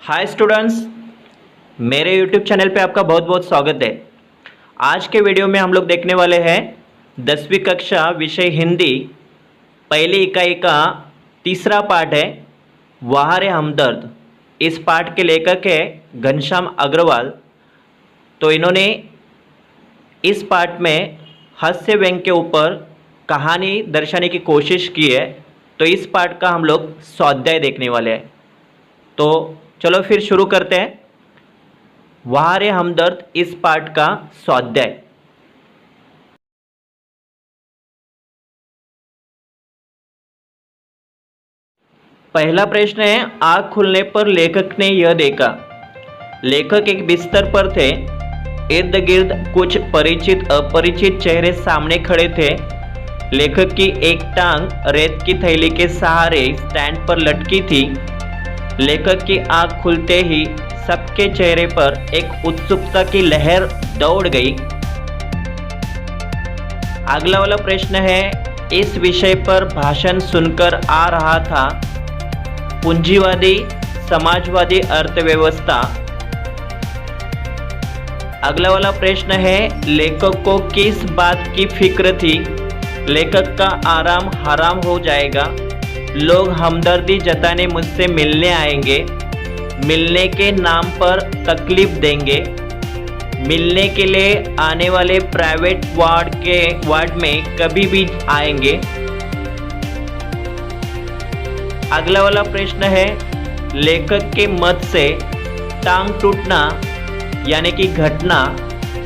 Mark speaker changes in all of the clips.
Speaker 1: Hi students, मेरे YouTube channel पे आपका बहुत बहुत स्वागत है। आज के वीडियो में हम लोग देखने वाले हैं 10वीं कक्षा विषय हिंदी पहली इकाई का तीसरा पाठ है वहारे हमदर्द। इस पाठ के लेखक है घनश्याम अग्रवाल। तो इन्होंने इस पाठ में हास्य व्यंग्य के ऊपर कहानी दर्शाने की कोशिश की है। तो इस पाठ का हम लोग स्वाध्याय देखने वाले हैं। तो चलो फिर शुरू करते हैं वहारे हमदर्द इस पाठ का स्वाध्याय। पहला प्रश्न है, आँख खुलने पर लेखक ने यह देखा। लेखक एक बिस्तर पर थे। इर्द गिर्द कुछ परिचित अपरिचित चेहरे सामने खड़े थे। लेखक की एक टांग रेत की थैली के सहारे स्टैंड पर लटकी थी। लेखक की आंख खुलते ही सबके चेहरे पर एक उत्सुकता की लहर दौड़ गई। अगला वाला प्रश्न है, इस विषय पर भाषण सुनकर आ रहा था पूंजीवादी समाजवादी अर्थव्यवस्था। अगला वाला प्रश्न है, लेखक को किस बात की फिक्र थी? लेखक का आराम हराम हो जाएगा। लोग हमदर्दी जताने मुझसे मिलने आएंगे। मिलने के नाम पर तकलीफ देंगे। मिलने के लिए आने वाले प्राइवेट वार्ड में कभी भी आएंगे। अगला वाला प्रश्न है, लेखक के मत से टांग टूटना यानी कि घटना,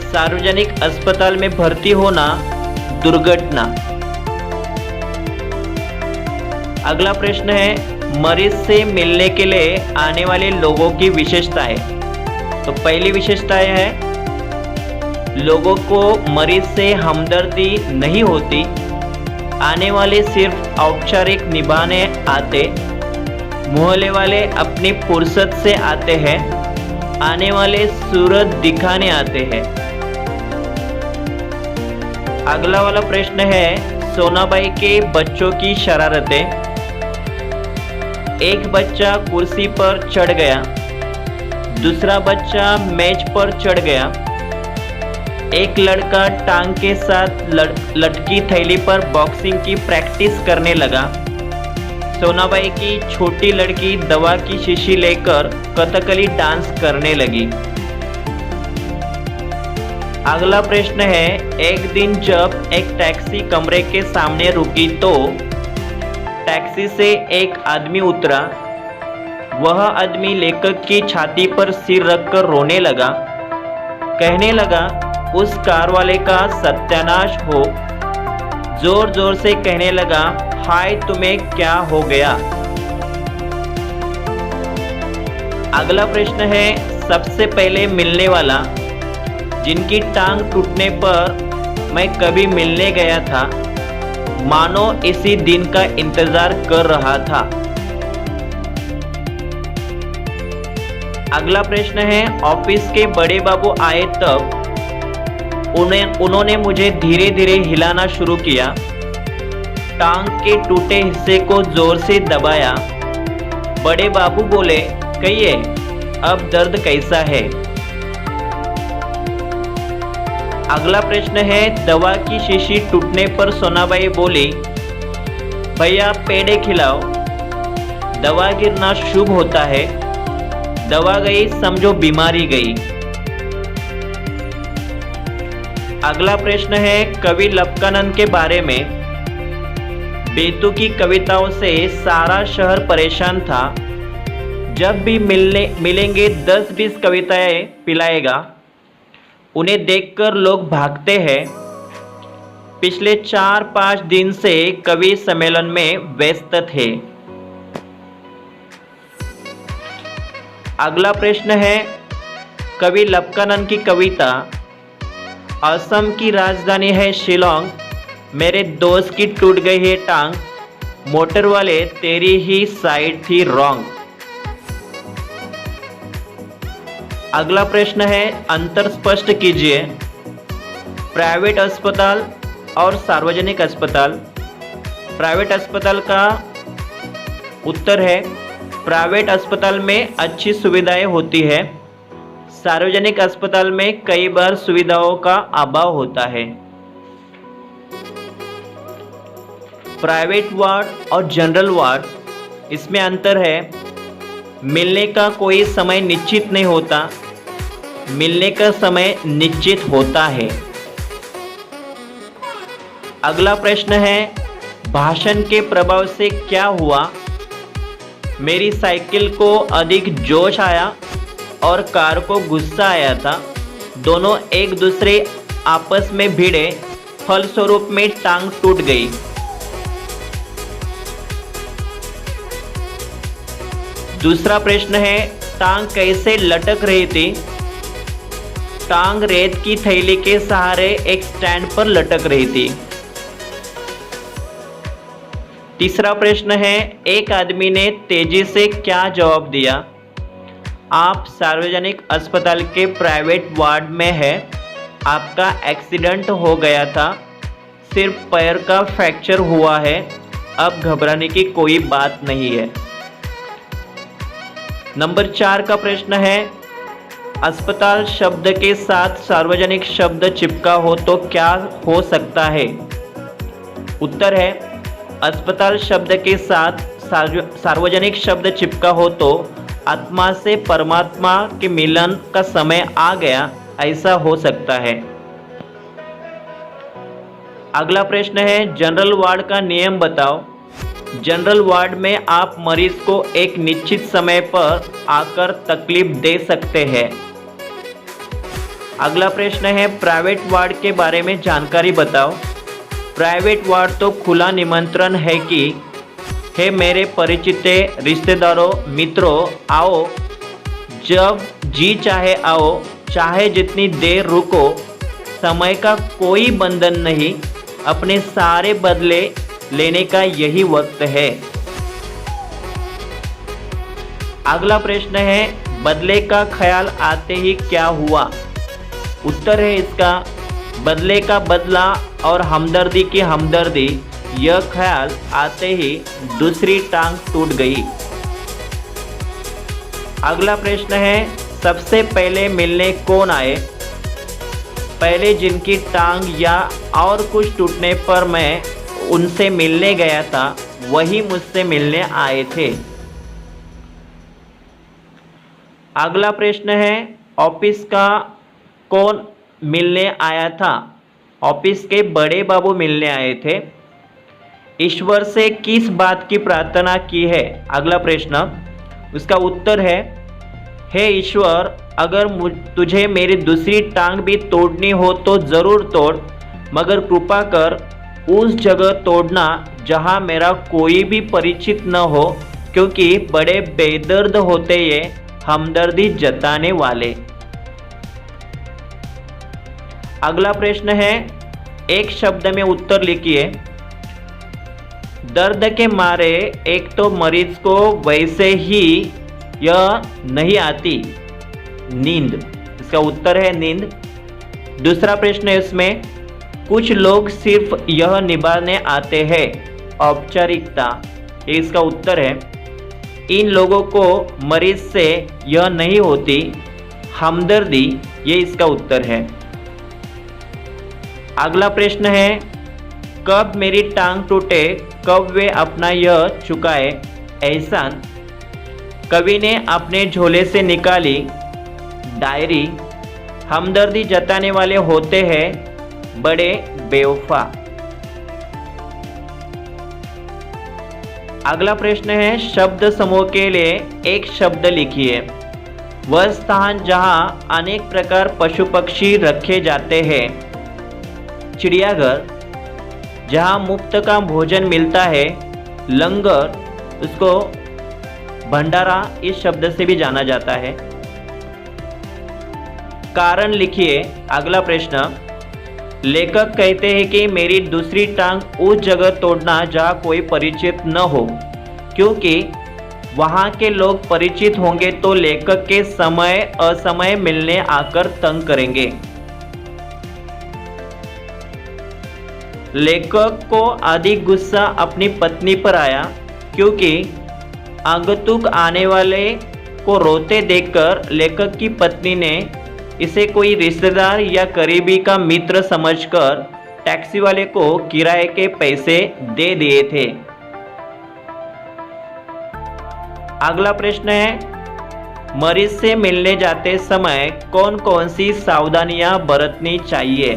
Speaker 1: सार्वजनिक अस्पताल में भर्ती होना दुर्घटना। अगला प्रश्न है, मरीज से मिलने के लिए आने वाले लोगों की विशेषताएं। तो पहली विशेषताएं है, लोगों को मरीज से हमदर्दी नहीं होती। आने वाले सिर्फ औपचारिक निभाने आते। मोहल्ले वाले अपनी फुर्सत से आते हैं। आने वाले सूरत दिखाने आते हैं। अगला वाला प्रश्न है, सोनाबाई के बच्चों की शरारतें। एक बच्चा कुर्सी पर चढ़ गया। दूसरा बच्चा मेज पर चढ़ गया। एक लड़का टांग के साथ लटकी थैली पर बॉक्सिंग की प्रैक्टिस करने लगा। सोनाबाई की छोटी लड़की दवा की शीशी लेकर कथकली डांस करने लगी। अगला प्रश्न है, एक दिन जब एक टैक्सी कमरे के सामने रुकी तो टैक्सी से एक आदमी उतरा। वह आदमी लेखक की छाती पर सिर रखकर रोने लगा। कहने लगा, उस कार वाले का सत्यानाश हो। जोर जोर से कहने लगा, हाय तुम्हें क्या हो गया? अगला प्रश्न है, सबसे पहले मिलने वाला। जिनकी टांग टूटने पर मैं कभी मिलने गया था, मानो इसी दिन का इंतजार कर रहा था। अगला प्रश्न है, ऑफिस के बड़े बाबू आए तब उन्होंने मुझे धीरे धीरे हिलाना शुरू किया। टांग के टूटे हिस्से को जोर से दबाया। बड़े बाबू बोले, कहिए अब दर्द कैसा है? अगला प्रश्न है, दवा की शीशी टूटने पर सोनाबाई बोली, भैया पेड़े खिलाओ। दवा गिरना शुभ होता है। दवा गई समझो बीमारी गई। अगला प्रश्न है, कवि लक्कानंद के बारे में। बेतुकी कविताओं से सारा शहर परेशान था। जब भी मिलेंगे 10-20 कविताएं पिलाएगा। उन्हें देखकर लोग भागते हैं। पिछले 4-5 दिन से कवि सम्मेलन में व्यस्त थे। अगला प्रश्न है, कवि लक्कानंद की कविता। असम की राजधानी है शिलोंग। मेरे दोस्त की टूट गई है टांग। मोटर वाले तेरी ही साइड थी रॉन्ग। अगला प्रश्न है, अंतर स्पष्ट कीजिए। प्राइवेट अस्पताल और सार्वजनिक अस्पताल। प्राइवेट अस्पताल का उत्तर है प्राइवेट अस्पताल में अच्छी सुविधाएं होती है, सार्वजनिक अस्पताल में कई बार सुविधाओं का अभाव होता है। प्राइवेट वार्ड और जनरल वार्ड, इसमें अंतर है। मिलने का कोई समय निश्चित नहीं होता, मिलने का समय निश्चित होता है। अगला प्रश्न है, भाषण के प्रभाव से क्या हुआ? मेरी साइकिल को अधिक जोश आया और कार को गुस्सा आया था। दोनों एक दूसरे आपस में भिड़े, फलस्वरूप में टांग टूट गई। दूसरा प्रश्न है, टांग कैसे लटक रही थी? टांग रेत की थैली के सहारे एक स्टैंड पर लटक रही थी। तीसरा प्रश्न है, एक आदमी ने तेजी से क्या जवाब दिया? आप सार्वजनिक अस्पताल के प्राइवेट वार्ड में हैं, आपका एक्सीडेंट हो गया था, सिर्फ पैर का फ्रैक्चर हुआ है, अब घबराने की कोई बात नहीं है। नंबर 4 का प्रश्न है, अस्पताल शब्द के साथ सार्वजनिक शब्द चिपका हो तो क्या हो सकता है? उत्तर है, अस्पताल शब्द के साथ सार्वजनिक शब्द चिपका हो तो आत्मा से परमात्मा के मिलन का समय आ गया, ऐसा हो सकता है। अगला प्रश्न है, जनरल वार्ड का नियम बताओ। जनरल वार्ड में आप मरीज को एक निश्चित समय पर आकर तकलीफ दे सकते हैं। अगला प्रश्न है, प्राइवेट वार्ड के बारे में जानकारी बताओ। प्राइवेट वार्ड तो खुला निमंत्रण है कि हे मेरे परिचित रिश्तेदारों, मित्रों, आओ, जब जी चाहे आओ, चाहे जितनी देर रुको, समय का कोई बंधन नहीं, अपने सारे बदले लेने का यही वक्त है। अगला प्रश्न है, बदले का ख्याल आते ही क्या हुआ? उत्तर है इसका, बदले का बदला और हमदर्दी की हमदर्दी, यह ख्याल आते ही दूसरी टांग टूट गई। अगला प्रश्न है, सबसे पहले मिलने कौन आए? पहले जिनकी टांग या और कुछ टूटने पर मैं उनसे मिलने गया था, वही मुझसे मिलने आए थे। अगला प्रश्न है, ऑफिस का कौन मिलने आया था? ऑफिस के बड़े बाबू मिलने आए थे। ईश्वर से किस बात की प्रार्थना की है? अगला प्रश्न, उसका उत्तर है, हे ईश्वर, अगर तुझे मेरी दूसरी टांग भी तोड़नी हो तो ज़रूर तोड़, मगर कृपा कर उस जगह तोड़ना जहां मेरा कोई भी परिचित न हो, क्योंकि बड़े बेदर्द होते ये हमदर्दी जताने वाले। अगला प्रश्न है, एक शब्द में उत्तर लिखिए। दर्द के मारे एक तो मरीज को वैसे ही यह नहीं आती नींद, इसका उत्तर है नींद। दूसरा प्रश्न है इसमें, कुछ लोग सिर्फ यह निभाने आते हैं, औपचारिकता, ये इसका उत्तर है। इन लोगों को मरीज से यह नहीं होती हमदर्दी, ये इसका उत्तर है। अगला प्रश्न है, कब मेरी टांग टूटे, कब वे अपना यह चुकाए एहसान। कवि ने अपने झोले से निकाली डायरी, हमदर्दी जताने वाले होते हैं बड़े बेवफा। अगला प्रश्न है, शब्द समूह के लिए एक शब्द लिखिए। वह स्थान जहां अनेक प्रकार पशु पक्षी रखे जाते हैं। चिड़ियाघर, जहां मुफ्त का भोजन मिलता है। लंगर, उसको भंडारा इस शब्द से भी जाना जाता है। कारण लिखिए। अगला प्रश्न, लेखक कहते हैं कि मेरी दूसरी टांग उस जगह तोड़ना जहां कोई परिचित न हो, क्योंकि वहां के लोग परिचित होंगे तो लेखक के समय असमय मिलने आकर तंग करेंगे। लेखक को अधिक गुस्सा अपनी पत्नी पर आया, क्योंकि आगंतुक आने वाले को रोते देखकर लेखक की पत्नी ने इसे कोई रिश्तेदार या करीबी का मित्र समझकर टैक्सी वाले को किराए के पैसे दे दिए थे। अगला प्रश्न है, मरीज से मिलने जाते समय कौन कौन सी सावधानियां बरतनी चाहिए?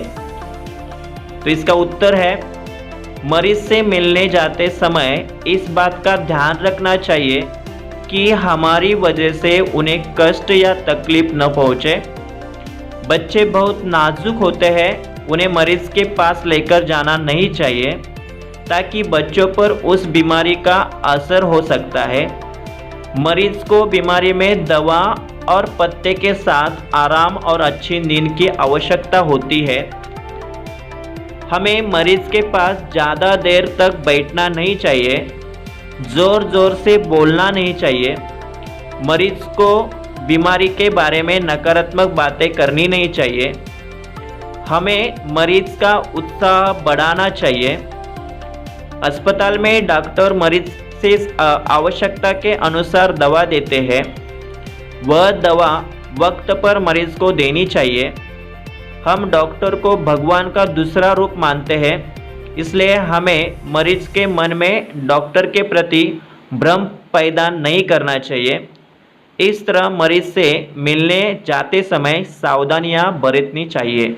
Speaker 1: तो इसका उत्तर है, मरीज से मिलने जाते समय इस बात का ध्यान रखना चाहिए कि हमारी वजह से उन्हें कष्ट या तकलीफ न पहुंचे। बच्चे बहुत नाजुक होते हैं, उन्हें मरीज के पास लेकर जाना नहीं चाहिए ताकि बच्चों पर उस बीमारी का असर हो सकता है। मरीज को बीमारी में दवा और पत्ते के साथ आराम और अच्छी नींद की आवश्यकता होती है। हमें मरीज के पास ज़्यादा देर तक बैठना नहीं चाहिए, ज़ोर ज़ोर से बोलना नहीं चाहिए। मरीज को बीमारी के बारे में नकारात्मक बातें करनी नहीं चाहिए। हमें मरीज का उत्साह बढ़ाना चाहिए। अस्पताल में डॉक्टर मरीज से आवश्यकता के अनुसार दवा देते हैं। वह दवा वक्त पर मरीज को देनी चाहिए। हम डॉक्टर को भगवान का दूसरा रूप मानते हैं, इसलिए हमें मरीज के मन में डॉक्टर के प्रति भ्रम पैदा नहीं करना चाहिए। इस तरह मरीज से मिलने जाते समय सावधानियां बरतनी चाहिए।